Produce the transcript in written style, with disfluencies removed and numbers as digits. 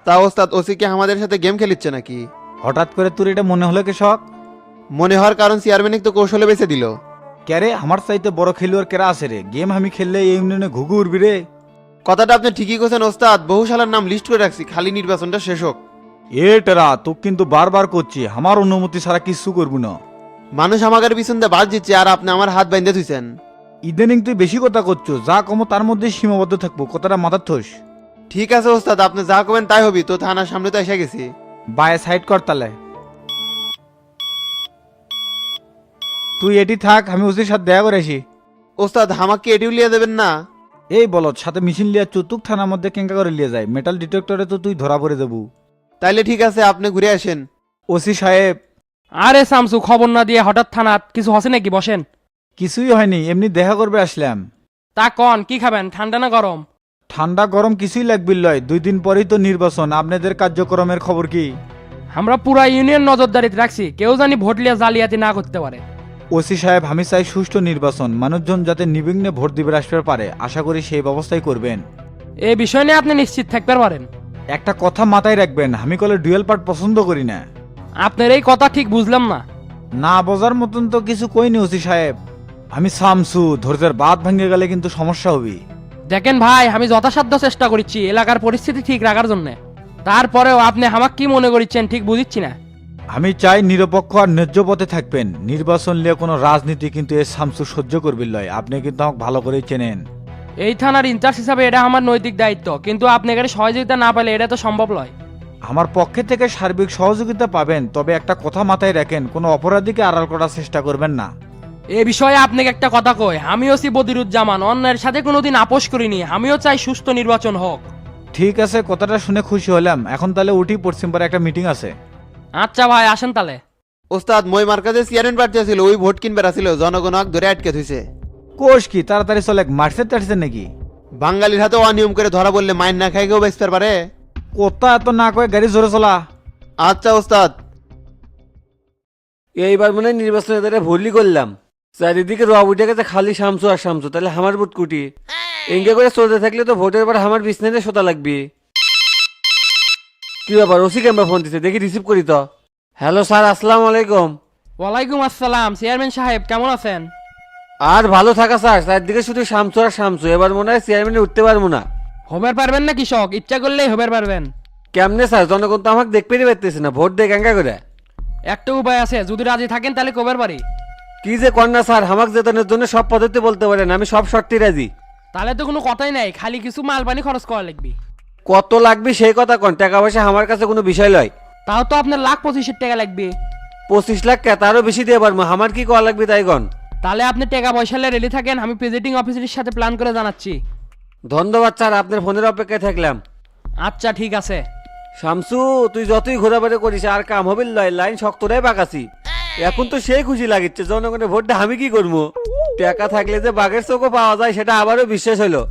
তা ওস্তাদ ওসি কি আমাদের সাথে গেম খেলিচ্ছে নাকি? হঠাৎ করে তোর এটা মনে হলো কৃষক? মনে হওয়ার কারণ চেয়ারম্যান তো কৌশলে বেঁচে দিল। ক্যারে আমার চাইতে বড় খেলোয়াড় কেরা আছে রে? গেম আমি খেললে এই ইউনিয়নে ঘুঘু উড়বি রে। কথাটা আপনি ঠিকই কছেন ওস্তাদ, বহু সালার নাম লিস্ট করে রাখছি, খালি নির্বাচনটা শেষ হোক। এ টেরা তোকে কিন্তু বারবার করছি, আমার অনুমতি ছাড়া কিছু করবো না। মানুষ আমাদের পিছন দিয়ে বাজ দিচ্ছে আর আপনি আমার হাত বাইন্ধে থুইছেন। ইদানিং তুই বেশি কথা করছো, যা কমো তার মধ্যে সীমাবদ্ধ থাকবো, কথাটা মাথার থোস। ঠিক আছে ওস্তাদ, আপনি যা করবেন তাই হবি, তো থানার সামনে তো এসে গেছি। বায়ে সাইড কর তালে। তুই এটি থাক, আমি ওসির সাথে দেখা করে আসি। ওস্তাদ আমাকে এটিও লিয়ে দেবেন না? এই বলত সাথে মেশিন লিয়া চুতুক থানার মধ্যে কেঙ্কা করে লিয়ে যায়, মেটাল ডিটেক্টরে তো তুই ধরা পড়ে যাবো। তাইলে ঠিক আছে, আপনি ঘুরে আসেন। ওসি সাহেব। আরে শামসু, খবর না দিয়ে হঠাৎ থানাত কিছু হসে নাকি? বসেন। কিছুই হয়নি, এমনি দেখা করবে আসলাম। তা কন কি খাবেন, ঠান্ডা না গরম? ঠান্ডা গরম কিছুই লাগবে লয়, 2 দিন পরেই তো নির্বাচন, আপনাদের কার্যক্রমের খবর কি? আমরা পুরা ইউনিয়ন নজরদারিতে রাখছি, কেউ জানি ভোট লিয়া জালিয়াতি না করতে পারে। ওসি সাহেব আমি চাই সুষ্ঠু নির্বাচন, মানুষজন যাতে নির্বিঘ্নে ভোট দিবে আসতে পারে, আশা করি সেই ব্যবস্থাই করবেন। এই বিষয় নিয়ে আপনি নিশ্চিত থাকতে পারেন। একটা কথা মাথায় রাখবেন, আমি কলে ডুয়েল পার্ট পছন্দ করি না। আপনার এই কথা ঠিক বুঝলাম না। না বোঝার মতন তো কিছু কইনি ওসি সাহেব। আমি সামসু, ধৈর্যের বাঁধ ভেঙে গেলে কিন্তু সমস্যা হবে। দেখেন ভাই, আমি যথাসাধ্য চেষ্টা করছি এলাকার পরিস্থিতি ঠিক রাখার জন্য, তারপরেও আপনি আমাকে কি মনে করছেন ঠিক বুঝিচ্ছি না। আমি চাই নিরপেক্ষ আর ন্যায্য পথে থাকবেন, নির্বাচন নিয়ে কোনো রাজনীতি কিন্তু এ সামসু সহ্য করবি লয়, আপনি কিন্তু আমাকে ভালো করেই চেনেন। এই থানার ইনচার্জ হিসাবে এটা আমার নৈতিক দায়িত্ব, কিন্তু আপনি এখানে সহযোগিতা না পেলে এটা তো সম্ভব নয়। আমার পক্ষে থেকে সার্বিক সহযোগিতা পাবেন, তবে একটা কথা মাথায় রাখেন, কোনো অপরাধীকে আড়াল করার চেষ্টা করবেন না। এ বিষয়ে আপনাকে একটা কথা কই, আমিও সি বদিরুজ্জামান, অন্যের সাথে কোনোদিন আপোষ করিনি, আমিও চাই সুস্থ নির্বাচন হোক। ঠিক আছে, কথাটা শুনে খুশি হলাম। এখন তাহলে উঠি, পশ্চিম পারে একটা মিটিং আছে। আচ্ছা ভাই, আসেন তাহলে। ওস্তাদ মই মার্কাজে চেয়ারম্যান প্রার্থী ছিল, ওই ভোট কিনবে আসছিল, জনগণ ধরে আটকে থুইছে। কোষ কি তাড়াতাড়ি চলে, মার্সের টাড়ছে নাকি? বাঙালির হাতে অনিয়ম করে ধরা বললে মাইন না খাই কেউ বেচতে পারে? কোথা এত না কয়ে গাড়ি জোরে চলা। আচ্ছা ওস্তাদ। এইবার মনে হয় নির্বাচনের দ্বারা ভুলই করলাম, চারিদিকে রব উঠে গেছে খালি শামসু আর শামসু, তাহলে আমার ভোট কুটি এঙ্গে করে চলতে থাকলে তো ভোটের পর আমার বিছনাতে সোতা লাগবে। কি ব্যাপার, ওসি ক্যাম্পা ফোন দিছে, দেখি রিসিভ করি তো। হ্যালো স্যার, আসসালামু আলাইকুম। ওয়ালাইকুম আসসালাম। চেয়ারম্যান সাহেব কেমন আছেন? আর ভালো থাকা স্যার, চারদিকে শুধু শামসু আর শামসু, এবার মনে হয় চেয়ারম্যানে উঠতে পারবো না। হবার পারবেন না কৃষক, ইচ্ছা করলেই হবার পারবেন। কেমনে স্যার, জনগণ তো আমাকে দেখতেই পারতেছে না, ভোট দেয় ক্যাঙ্গা করে। একটা উপায় আছে, যদি রাজি থাকেন তাহলে কবার পারি। কি যে কন্যা স্যার, আমাকে জেতানোর জন্য সব পদ্ধতি বলতে পারেন, আমি সব শর্তে রাজি। তাহলে তো কোনো কথাই নাই, খালি কিছু মাল পানি খরচ করা লাগবে। কত লাগবে সেই কথা কন, টাকা পয়সা আমার কাছে কোনো বিষয় লয়। তাও তো আপনার 1,25,000 টাকা লাগবে। 25 লাখ কে, তারও বেশি দিয়ে পারবো, আমার কি করা লাগবে তাই কন। তাহলে আপনি টাকা পয়সা নিয়ে রেডি থাকেন, আমি প্রেজিডিং অফিসারের সাথে প্ল্যান করে জানাচ্ছি। ধন্যবাদ স্যার, আপনার ফোনের অপেক্ষায় থাকলাম। আচ্ছা ঠিক আছে। শামসু, তুই যতই ঘোরাফেরা করিস আর কাম হবে লয়, লাইন শক্তরাই বাগাছি। এখন তো সেই খুশি লাগিচ্ছে, জনগণের ভোটটা আমি কি করবো। টাকা থাকলে যে বাঘের চোখও পাওয়া যায় সেটা আবারও বিশ্বাস হলো।